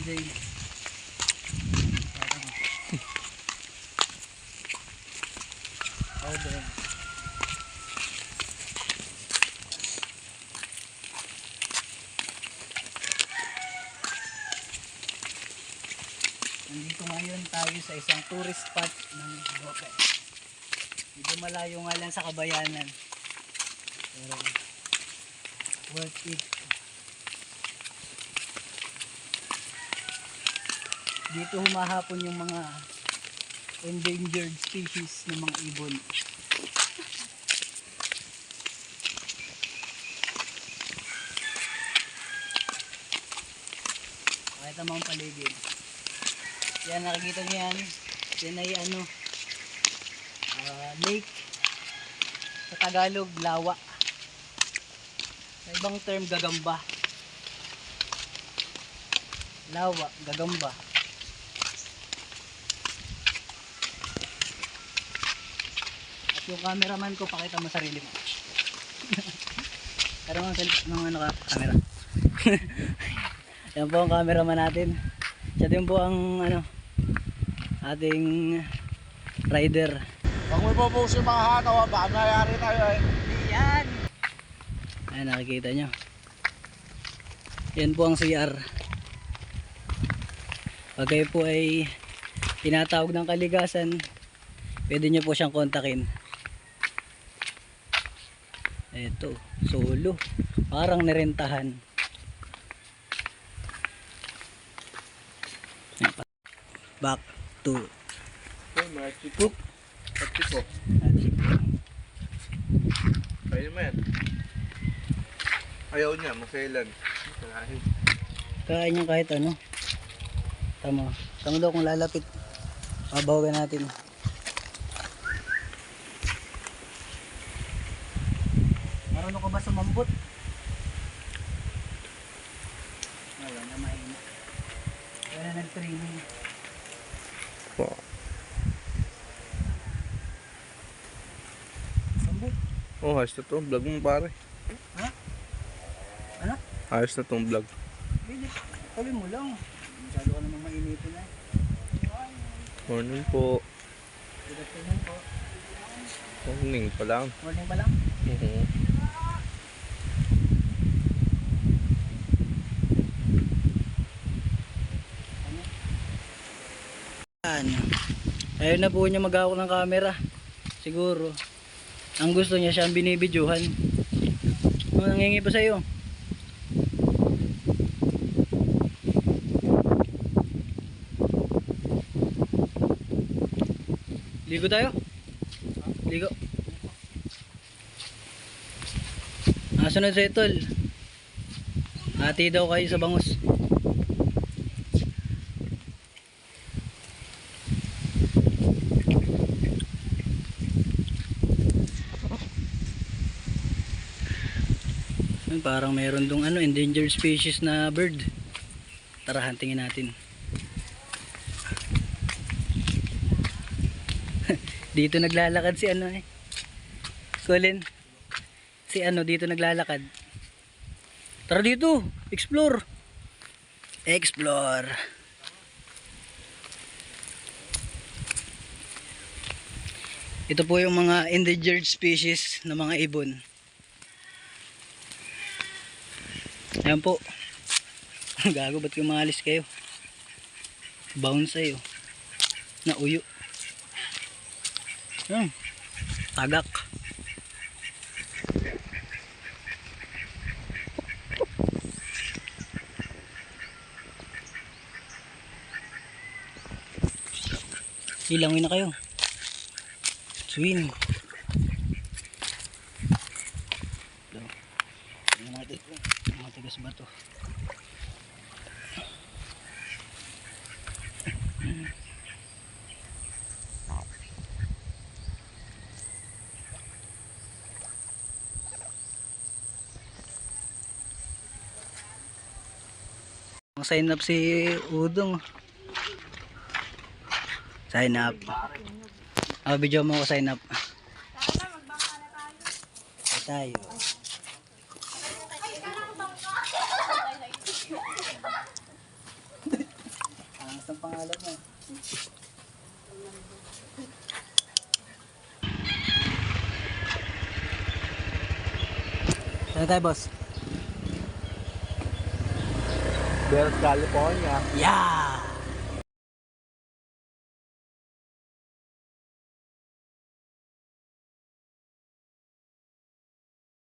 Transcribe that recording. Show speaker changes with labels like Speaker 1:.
Speaker 1: Jay. Okay. Nandito ngayon tayo sa isang tourist spot ng Boque. Medyo malayo nga lang sa Kabayanan. Pero worth it. Dito humahapon yung mga endangered species ng mga ibon. Pakita mo ang paligid. Yan, nakikita niyo yan. Yan ay lake. Sa Tagalog, lawa. Sa ibang term, gagamba. Lawa, gagamba. At yung cameraman ko, pakita mo sarili mo. Pero mga camera. Yan po ang cameraman natin. Siya din po ang ating rider.
Speaker 2: Pag may popost yung mga hatawa, baka mayayari tayo eh.
Speaker 1: Yan! Ayan, nakikita nyo. Yan po ang CR. Pag kayo po ay tinatawag ng kaligasan, pwede nyo po siyang kontakin. Eto, solo. Parang nirentahan. Back to
Speaker 2: Chipo. Chipo. Kaya mo yan. Ayaw niya, masailan.
Speaker 1: Kain niya kahit ano. Tama. Tama daw kung lalapit. Babawagan natin. Marunong ka ba sumambot? Wala na mahina. Wala nag-training. Sambot.
Speaker 2: Oh, ayos na to. Vlog mo pare.
Speaker 1: Ha? Ano?
Speaker 2: Ayos na tong vlog.
Speaker 1: Bilis. Tabi mo lang. Masyado ka naman mainipin eh.
Speaker 2: Morning po.
Speaker 1: Good afternoon po.
Speaker 2: Morning pa lang.
Speaker 1: Morning pa lang. Ayun na po niya mag-hawak ng camera. Siguro. Ang gusto niya siya ang binibidyohan. Ano nangingi pa sa iyo? Ligo tayo? Ligo. Sunod sa itol. Hati daw kayo sa bangus. Parang mayroon dong endangered species na bird. Tara, huntingin natin. Dito naglalakad si Colin. Si dito naglalakad. Tara dito, explore. Explore. Ito po yung mga endangered species na mga ibon. Ayan po. Gago, ba't kumalis kayo? Bounce sa'yo. Nauyo. Tagak. Ilangin na kayo. Swing. Tingnan natin. Matigas ba to? Sign up si Udong. Sign up. Video mo ko sign up. Tayo. pangalan mo. Saan tayo, boss?
Speaker 2: Del California.
Speaker 1: Yeah!